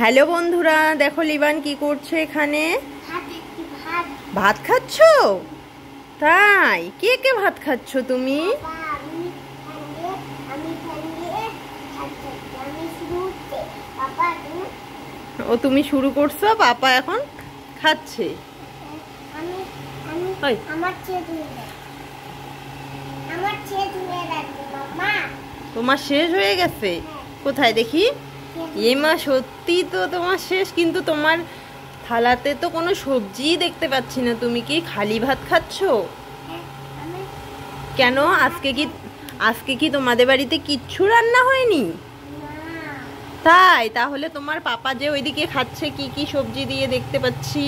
Hello বন্ধুরা, দেখো লিবান কি করছে এখানে। ভাত খাচ্ছ? তাই, কে কে ভাত খাচ্ছ তুমি? ও তুমি শুরু করছো, পাপা এখন খাচ্ছে। তোমার শেষ হয়ে গেছে? কোথায় দেখি। এ মা, সত্যি তো তোমার শেষ, কিন্তু তোমার থালাতে তো কোনো সবজি দেখতে পাচ্ছি না। তুমি কি খালি ভাত খাচ্ছ? কেন, আজকে কি তোমাদের বাড়িতে কিচ্ছু রান্না হয়নি? তাই, তাহলে তোমার পাপা যে ওইদিকে খাচ্ছে কি কি সবজি দিয়ে দেখতে পাচ্ছি।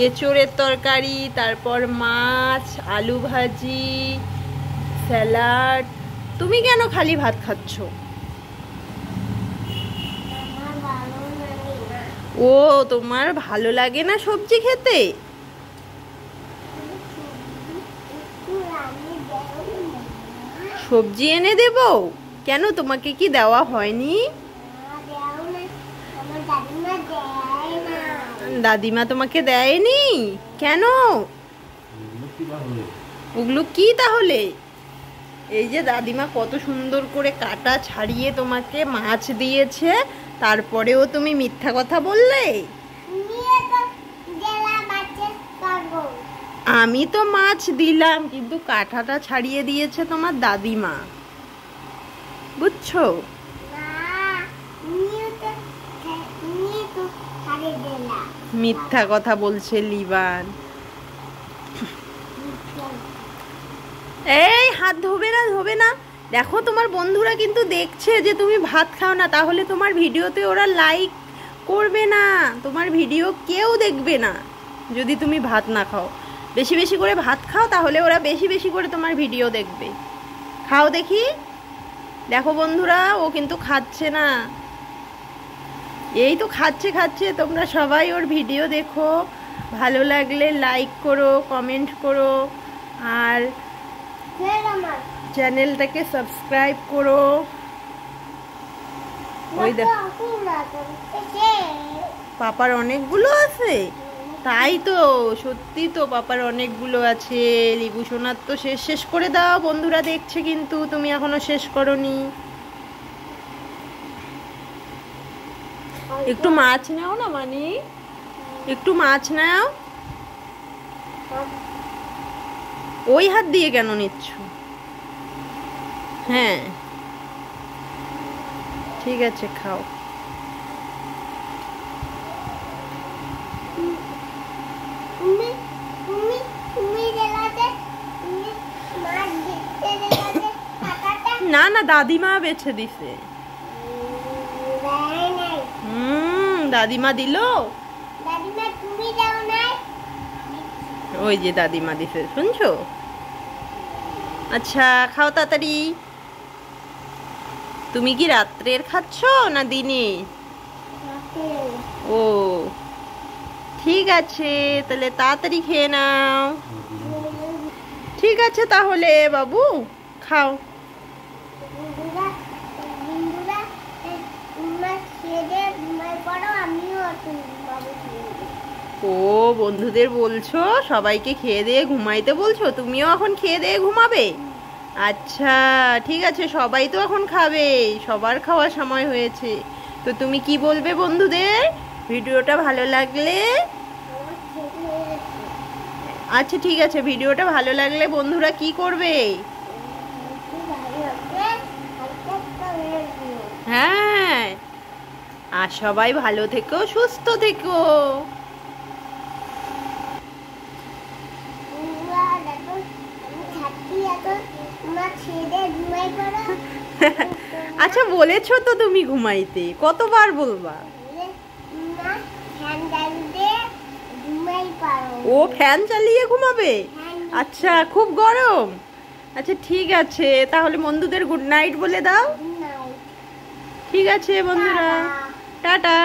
এঁচোড়ের তরকারি, তারপর মাছ, আলু ভাজি, স্যালাড। তুমি কেন খালি ভাত খাচ্ছ? ও, তোমার ভালো লাগে না সবজি খেতে? সবজি এনে দেব? কেন, তোমাকে কি দেওয়া হয়নি? দাদিমা তোমাকে দেয়নি কেন? ওগুলো কি তাহলে? এই যে দাদিমা কত সুন্দর করে কাটা ছাড়িয়ে তোমাকে মাছ দিয়েছে, তারপরেও তুমি মিথ্যা কথা বললে। আমি তো মাছ দিলাম, কিন্তু কাঁটাটা ছাড়িয়ে দিয়েছে তোমার দাদিমা, বুঝছো? মিথ্যা কথা বলছে লিবান। এই হাত ধোবে না, ধোবে না। দেখো, তোমার বন্ধুরা কিন্তু দেখছে যে তুমি ভাত খাও না, তাহলে তোমার ভিডিওতে ওরা লাইক করবে না, তোমার ভিডিও কেউ দেখবে না যদি তুমি ভাত না খাও। বেশি বেশি করে ভাত খাও, তাহলে ওরা বেশি বেশি করে তোমার ভিডিও দেখবে। খাও দেখি। দেখো বন্ধুরা, ও কিন্তু খাচ্ছে না। এই তো খাচ্ছে খাচ্ছে। তোমরা সবাই ওর ভিডিও দেখো, ভালো লাগলে লাইক করো, কমেন্ট করো, আর চ্যানেলটাকে সাবস্ক্রাইব করো। ওই দেখো, পাপার অনেকগুলো আছে। তাই তো, সত্যি তো, পাপার অনেকগুলো আছে। লিবু সোনার তো শেষ করে দাও, বন্ধুরা দেখছে কিন্তু তুমি এখনো শেষ করনি। একটু মাছ নাও না, মানে একটু মাছ নাও। ওই হাত দিয়ে কেন নিচ্ছ? হ্যাঁ, ঠিক আছে, খাও। না না, দাদিমা বেছে দিছে। দাদিমা দিল। ওই যে দাদিমা দিছে, শুনছো? আচ্ছা, খাও তাড়াতাড়ি। তুমি কি রাত্রের খাচ্ছ না দিনে? ও, ঠিক আছে, তাহলে তাড়াতাড়ি খেয়ে নাও। ঠিক আছে তাহলে বাবু, খাও। ও, বন্ধুদের বলছো সবাইকে খেয়ে দিয়ে ঘুমাইতে বলছো? তুমিও এখন খেয়ে দিয়ে ঘুমাবে? আচ্ছা, ঠিক আছে, সবাই তো এখন খাবে, সবার খাওয়ার সময় হয়েছে। তো তুমি কি বলবে বন্ধুদের? ভিডিওটা ভালো লাগলে, আচ্ছা ঠিক আছে, ভিডিওটা ভালো লাগলে বন্ধুরা কি করবে? হ্যাঁ, আর সবাই ভালো থেকো, সুস্থ থেকো। আচ্ছা, বলেছো তো তুমি ঘুমাইতে, কতবার বলবা? ও ফ্যান চালিয়ে ঘুমাবে? আচ্ছা, খুব গরম। আচ্ছা ঠিক আছে, তাহলে বন্ধুদের গুড নাইট বলে দাও। ঠিক আছে বন্ধুরা, টাটা।